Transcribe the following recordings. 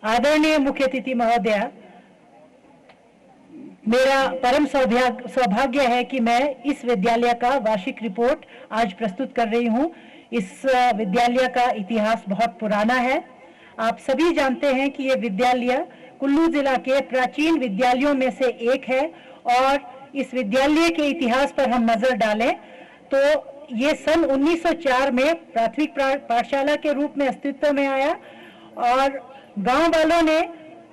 आदरणीय मुख्य अतिथि महोदया, मेरा परम सौभाग्य है कि मैं इस विद्यालय का वार्षिक रिपोर्ट आज प्रस्तुत कर रही हूं। इस विद्यालय का इतिहास बहुत पुराना है। आप सभी जानते हैं कि ये विद्यालय कुल्लू जिला के प्राचीन विद्यालयों में से एक है और इस विद्यालय के इतिहास पर हम नजर डालें तो ये सन 1904 में प्राथमिक पाठशाला के रूप में अस्तित्व में आया और गांव वालों ने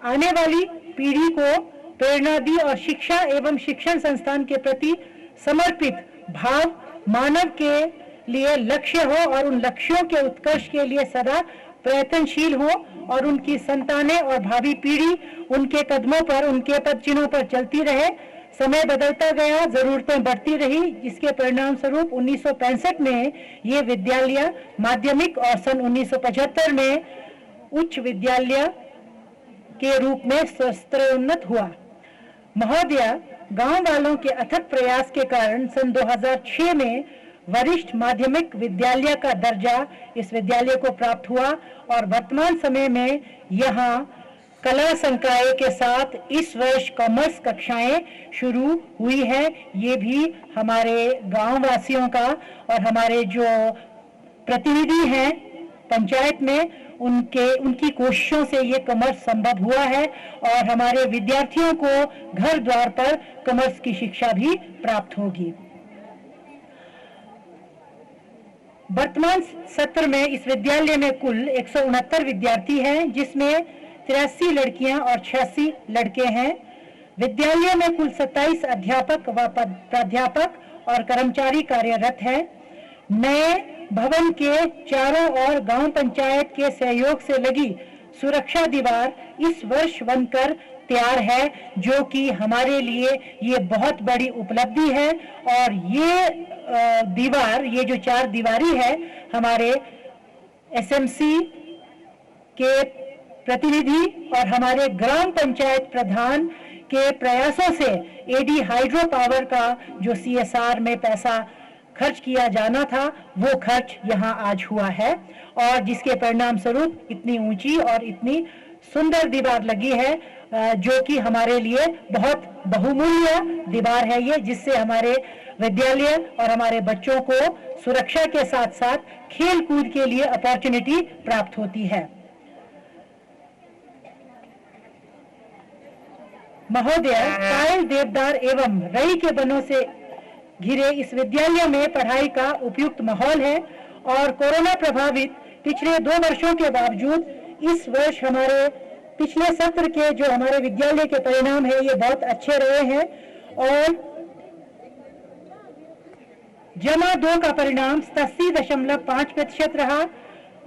आने वाली पीढ़ी को प्रेरणा दी और शिक्षा एवं शिक्षण संस्थान के प्रति समर्पित भाव मानव के लिए लक्ष्य हो और उन लक्ष्यों के उत्कर्ष के लिए सदा प्रयत्नशील हो और उनकी संतानें और भावी पीढ़ी उनके कदमों पर, उनके पद चिन्हों पर चलती रहे। समय बदलता गया, जरूरतें बढ़ती रही, जिसके परिणाम स्वरूप 1965 में ये विद्यालय माध्यमिक और सन 1975 में उच्च विद्यालय के रूप में स्तरोन्नत हुआ। महोदया, गांव वालों के अथक प्रयास के कारण सन 2006 में वरिष्ठ माध्यमिक विद्यालय का दर्जा इस विद्यालय को प्राप्त हुआ और वर्तमान समय में यहाँ कला संकाय के साथ इस वर्ष कॉमर्स कक्षाएं शुरू हुई है। ये भी हमारे गांव वासियों का और हमारे जो प्रतिनिधि हैं पंचायत में उनकी कोशिशों से ये कॉमर्स संभव हुआ है और हमारे विद्यार्थियों को घर द्वार पर कॉमर्स की शिक्षा भी प्राप्त होगी। वर्तमान सत्र में इस विद्यालय में कुल 169 विद्यार्थी हैं, जिसमें 83 लड़कियां और 86 लड़के हैं। विद्यालय में कुल 27 अध्यापक व प्राध्यापक और कर्मचारी कार्यरत हैं। नए भवन के चारों ओर गांव पंचायत के सहयोग से लगी सुरक्षा दीवार इस वर्ष बनकर तैयार है, जो कि हमारे लिए ये बहुत बड़ी उपलब्धि है। और ये दीवार, ये जो 4 दीवारी है, हमारे एसएमसी के प्रतिनिधि और हमारे ग्राम पंचायत प्रधान के प्रयासों से एडी हाइड्रो पावर का जो सीएसआर में पैसा खर्च किया जाना था वो खर्च यहाँ आज हुआ है और जिसके परिणाम स्वरूप इतनी ऊंची और इतनी सुंदर दीवार लगी है, जो कि हमारे लिए बहुत बहुमूल्य दीवार है ये, जिससे हमारे विद्यालय और हमारे बच्चों को सुरक्षा के साथ साथ खेल कूद के लिए अपॉर्चुनिटी प्राप्त होती है। महोदय, टाइल, देवदार एवं रई के बनों से घिरे इस विद्यालय में पढ़ाई का उपयुक्त माहौल है और कोरोना प्रभावित पिछले 2 वर्षों के बावजूद इस वर्ष हमारे पिछले सत्र के जो हमारे विद्यालय के परिणाम है ये बहुत अच्छे रहे हैं और जमा 2 का परिणाम 87.5% रहा,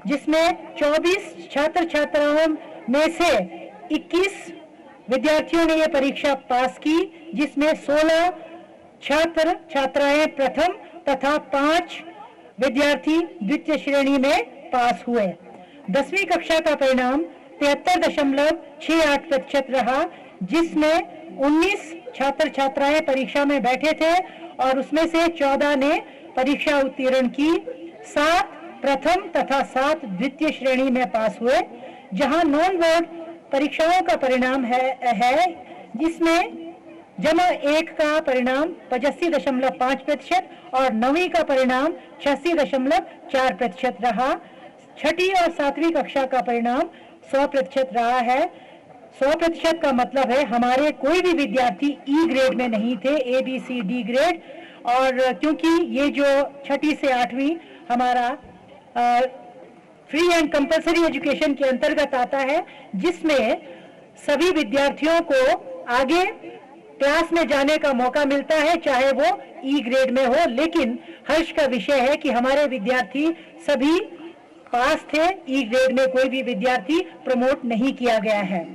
जिसमें 24 छात्र छात्राओं में से 21 विद्यार्थियों ने ये परीक्षा पास की, जिसमें 16 छात्र छात्राएं प्रथम तथा 5 विद्यार्थी द्वितीय श्रेणी में पास हुए। 10वीं कक्षा का परिणाम 73.68% रहा, जिसमें 19 छात्र छात्राएं परीक्षा में बैठे थे और उसमें से 14 ने परीक्षा उत्तीर्ण की। 7 प्रथम तथा 7 द्वितीय श्रेणी में पास हुए, जहां नॉन बोर्ड परीक्षाओं का परिणाम है जिसमें जमा 1 का परिणाम 85.5% और 9वीं का परिणाम 86.4% रहा। 6ठी और 7वीं कक्षा का परिणाम 100% रहा है। 100% का मतलब है हमारे कोई भी विद्यार्थी ई ग्रेड में नहीं थे, A B C D grade. और क्योंकि ये जो 6ठी से 8वीं हमारा फ्री एंड कंपल्सरी एजुकेशन के अंतर्गत आता है, जिसमें सभी विद्यार्थियों को आगे क्लास में जाने का मौका मिलता है, चाहे वो ई ग्रेड में हो। लेकिन हर्ष का विषय है कि हमारे विद्यार्थी सभी पास थे, ई ग्रेड में कोई भी विद्यार्थी प्रमोट नहीं किया गया है।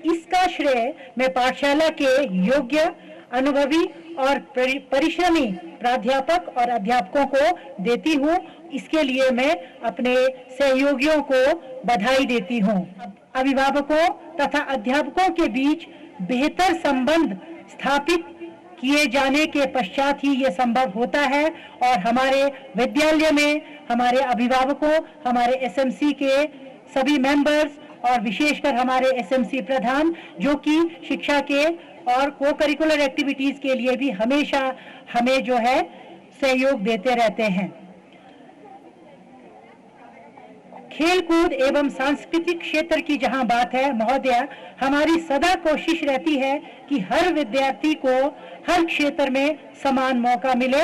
इसका श्रेय मैं पाठशाला के योग्य, अनुभवी और परिश्रमी प्राध्यापक और अध्यापकों को देती हूँ। इसके लिए मैं अपने सहयोगियों को बधाई देती हूँ। अभिभावकों तथा अध्यापकों के बीच बेहतर संबंध स्थापित किए जाने के पश्चात ही ये संभव होता है और हमारे विद्यालय में हमारे अभिभावकों, हमारे एसएमसी के सभी मेंबर्स और विशेषकर हमारे एसएमसी प्रधान जो कि शिक्षा के और को करिकुलर एक्टिविटीज के लिए भी हमेशा हमें जो है सहयोग देते रहते हैं। खेल कूद एवं सांस्कृतिक क्षेत्र की जहां बात है महोदया, हमारी सदा कोशिश रहती है कि हर विद्यार्थी को हर क्षेत्र में समान मौका मिले।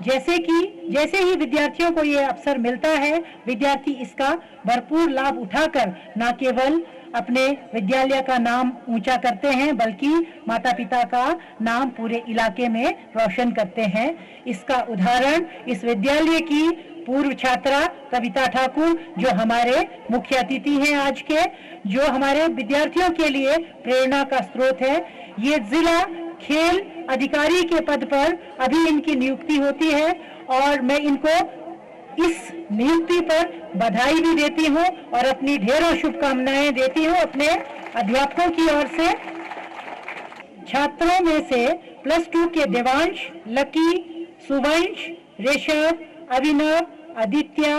जैसे ही विद्यार्थियों को ये अवसर मिलता है, विद्यार्थी इसका भरपूर लाभ उठाकर न केवल अपने विद्यालय का नाम ऊंचा करते हैं बल्कि माता पिता का नाम पूरे इलाके में रोशन करते हैं। इसका उदाहरण इस विद्यालय की पूर्व छात्रा कविता ठाकुर जो हमारे मुख्य अतिथि हैं आज के, जो हमारे विद्यार्थियों के लिए प्रेरणा का स्रोत है। ये जिला खेल अधिकारी के पद पर अभी इनकी नियुक्ति होती है और मैं इनको इस नियुक्ति पर बधाई भी देती हूं और अपनी ढेरों शुभकामनाएं देती हूं अपने अध्यापकों की ओर से। छात्रों में से +2 के देवांश, लकी, सुवंश, ऋषभ, अभिनव, आदित्य,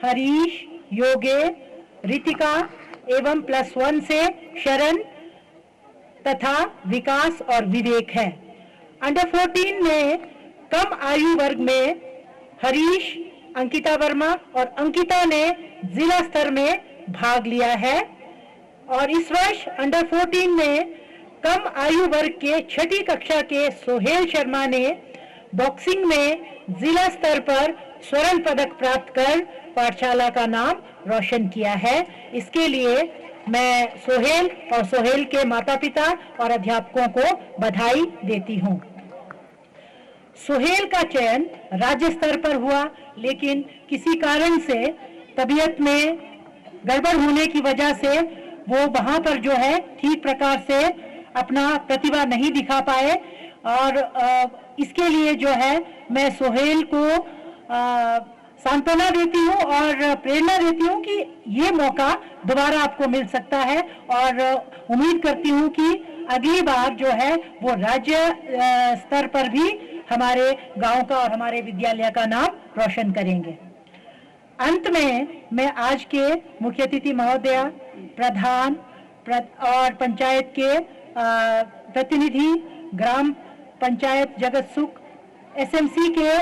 हरीश, योगे, रितिका एवं +1 से शरण तथा विकास और विवेक है। अंडर 14 में कम आयु वर्ग में हरीश, अंकिता वर्मा और अंकिता ने जिला स्तर में भाग लिया है और इस वर्ष अंडर 14 में कम आयु वर्ग के 6ठी कक्षा के सोहेल शर्मा ने बॉक्सिंग में जिला स्तर पर स्वर्ण पदक प्राप्त कर पाठशाला का नाम रोशन किया है। इसके लिए मैं सोहेल और सोहेल के माता पिता और अध्यापकों को बधाई देती हूँ। सोहेल का चयन राज्य स्तर पर हुआ, लेकिन किसी कारण से तबीयत में गड़बड़ होने की वजह से वो वहां पर जो है ठीक प्रकार से अपना प्रतिभा नहीं दिखा पाए और इसके लिए जो है मैं सोहेल को सांत्वना देती हूँ और प्रेरणा देती हूँ कि ये मौका दोबारा आपको मिल सकता है और उम्मीद करती हूँ कि अगली बार जो है वो राज्य स्तर पर भी हमारे गांव का और हमारे विद्यालय का नाम रोशन करेंगे। अंत में मैं आज के मुख्य अतिथि महोदया, प्रधान और पंचायत के प्रतिनिधि, ग्राम पंचायत जगत सुख, एसएमसी के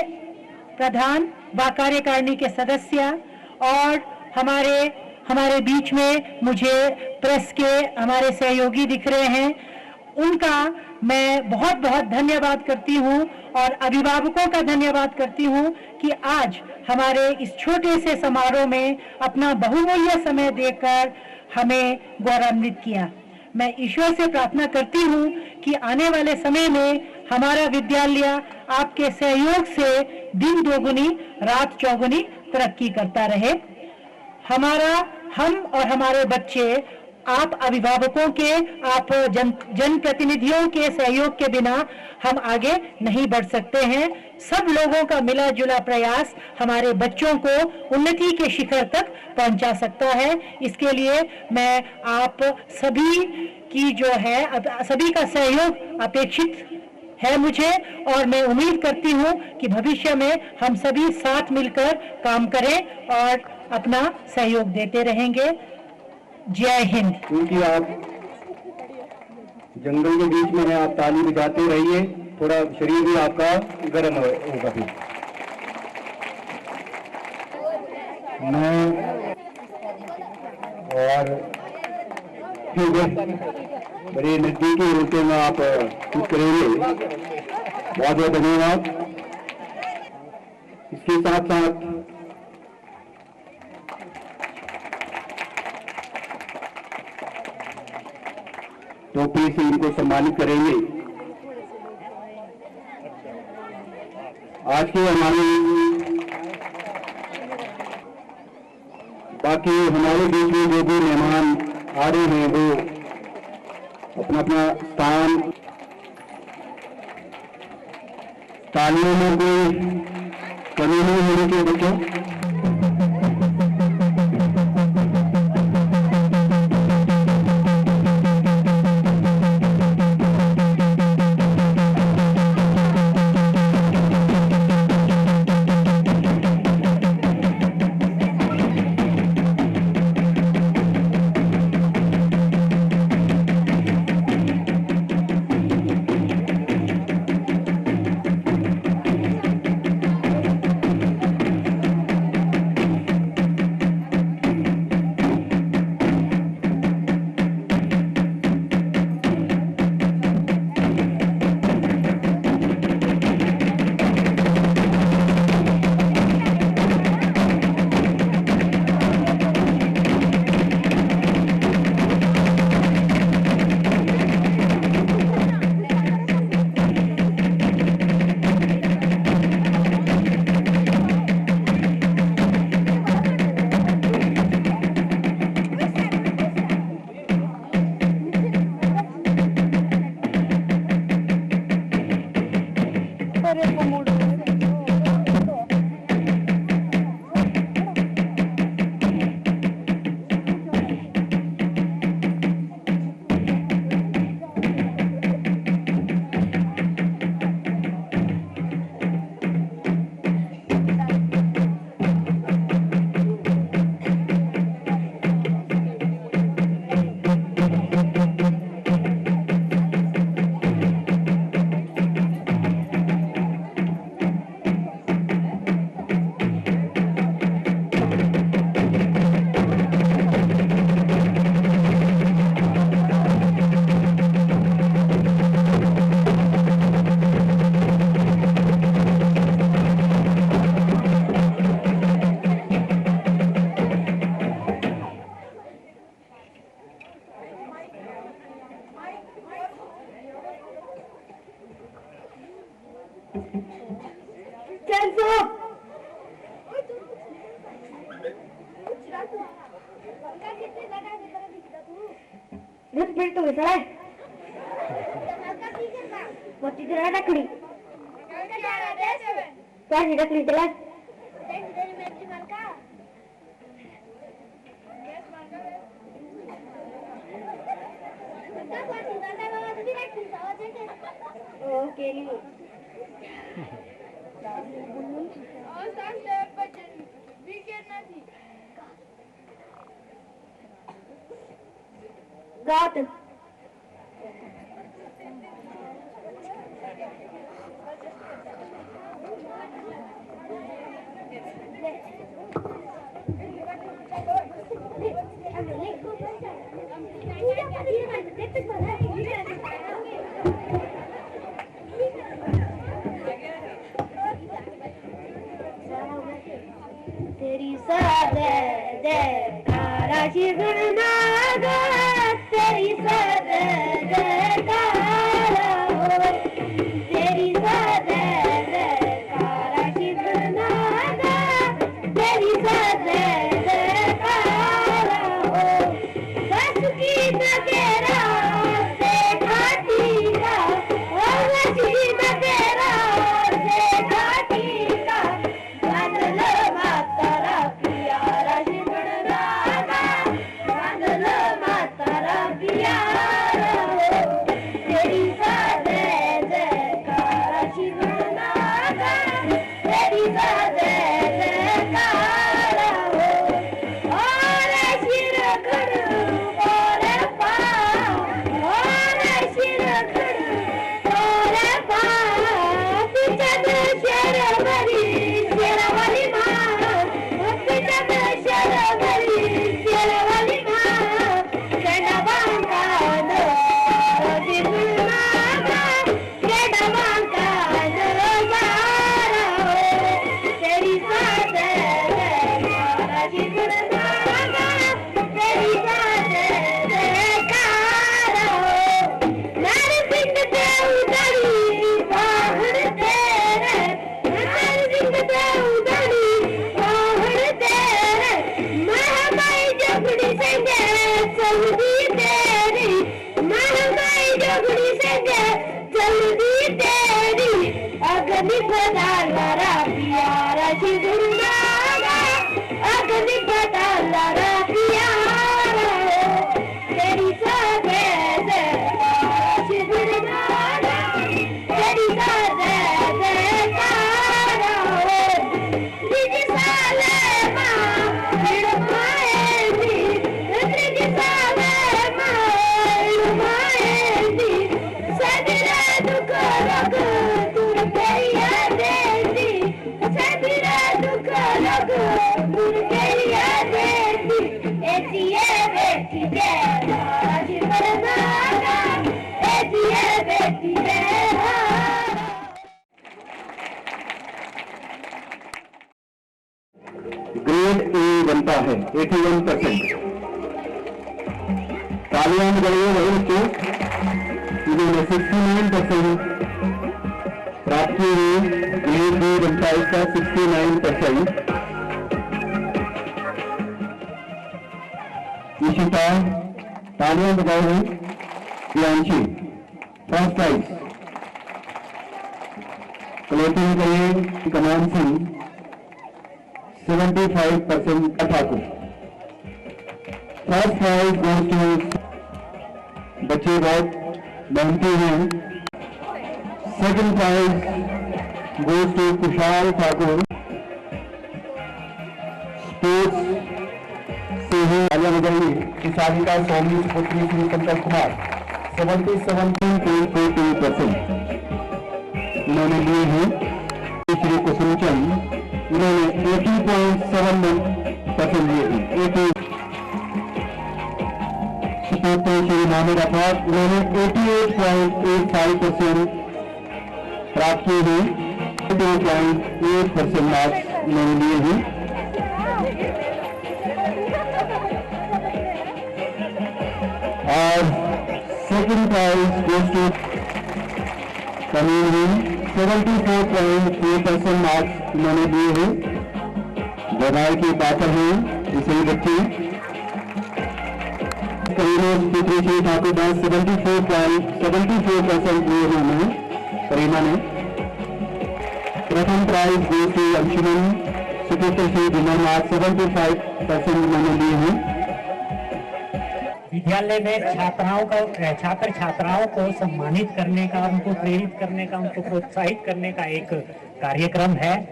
प्रधान व कार्यकारिणी के सदस्य और हमारे बीच में मुझे प्रेस के हमारे सहयोगी दिख रहे हैं, उनका मैं बहुत बहुत धन्यवाद करती हूं और अभिभावकों का धन्यवाद करती हूं कि आज हमारे इस छोटे से समारोह में अपना बहुमूल्य समय देकर हमें गौरवान्वित किया। मैं ईश्वर से प्रार्थना करती हूं कि आने वाले समय में हमारा विद्यालय आपके सहयोग से दिन दोगुनी रात चौगुनी तरक्की करता रहे। हम और हमारे बच्चे आप अभिभावकों के, आप जनप्रतिनिधियों के सहयोग के बिना हम आगे नहीं बढ़ सकते हैं। सब लोगों का मिला जुला प्रयास हमारे बच्चों को उन्नति के शिखर तक पहुंचा सकता है। इसके लिए मैं आप सभी की जो है सभी का सहयोग अपेक्षित है मुझे और मैं उम्मीद करती हूं कि भविष्य में हम सभी साथ मिलकर काम करें और अपना सहयोग देते रहेंगे। जय हिंद। क्योंकि आप जंगल के बीच में हैं, आप ताली बजाते रहिए, थोड़ा शरीर भी आपका गर्म होगा। फिर मैं और बड़े नजदीकी होते में आप कुछ करेंगे, बहुत बहुत धन्यवाद। इसके साथ साथ टोपी से इनको सम्मानित करेंगे। आज के हमारे बाकी हमारे बीच में जो भी मेहमान आ रहे हैं वो अपना अपना स्थान, तालियों में कोई कमी नहीं होनी चाहिए बच्चों। चल साहब तो विसरा है मोती तेरा रखड़ी कैसी रखड़ी चला ओके गात तेरी सादे दे काराशी गुरनागा तेरी सादे दे कारा हो तेरी सादे दे काराशी गुरनागा तेरी सादे दे कारा हो बस की तेरा से घाटी का बस की तेरा से घाटी का बादल मातारा प्यारा शिवनागा बादल मातारा प्यारा हो तेरी सादे जयकारा शिवनागा तेरी सादे जयकारा हो और शिर खड़ू और पा और शिर खड़ू और पा पिचद शरवरी शेरवाली माँ पिचद शरवरी शेरवाली माँ केडवांका दो शिवनागा केडवांका दो सारा हो तेरी सादे जयकारा शिवनागा तेरी सादे जयकारा हो नरसिंह देव दली बाहर तेरे नरसिंह देव दली बाहर तेरे महामाई जगड़ी संगे चलदी तेरी महामाई जगड़ी संगे चलदी तेरी अग्नि पताला प्यारा शिवनागा अग्नि पताला प्यारा हो तेरी सादे जयकारा शिवनागा तेरी सादे जयकारा हो त्रिज साले माँ हिड़माएंदी त्रिज साले माँ हिड़माएंदी सदरा दुख रोग दूर करिया देती सदरा दुख रोग दूर करिया देती ऐसिए बेटी जय माँ शिवनागा ऐसिए बेटी जय ग्रेड ए बनता है 81%. तालियां बजाइए वही को इन्होंने 69% प्राप्त हुई. ग्रेड बी बनता है इसका 69%. इशिता तालियां बजाइए. Priyanshi first prize. क्लोथिंग करिए Kaman Singh 75% Thakur. First prize goes to बच्चे बहुत मेहनती हैं. Second prize goes to Kushal Thakur. Sports से ही आलिया बजाइए किसानिका स्वामी पुत्री श्री शंकर कुमार 77.42% इन्होंने लिए हैं. श्री कुसुम चंद इन्होंने 80.71% लिए थे. 80 श्री मोहम्मद अफाक इन्होंने 88.85% प्राप्त किए हैं. 2.8% मार्क्स इन्होंने लिए हैं. और second prize goes to Tamim हैं 74.4% मार्क्स इन्होंने दिए हैं। बधाई के पात्र हैं इसे बच्चे। पुत्री श्री ठाकुर दास 74% दिए हैं उन्हें करीना ने। प्रथम प्राइज गोes to अंशुमन सुपुत्र श्री विनय नाथ 75% उन्होंने दिए हैं। विद्यालय में छात्र छात्राओं को सम्मानित करने का, उनको प्रेरित करने का, उनको प्रोत्साहित करने का एक कार्यक्रम है।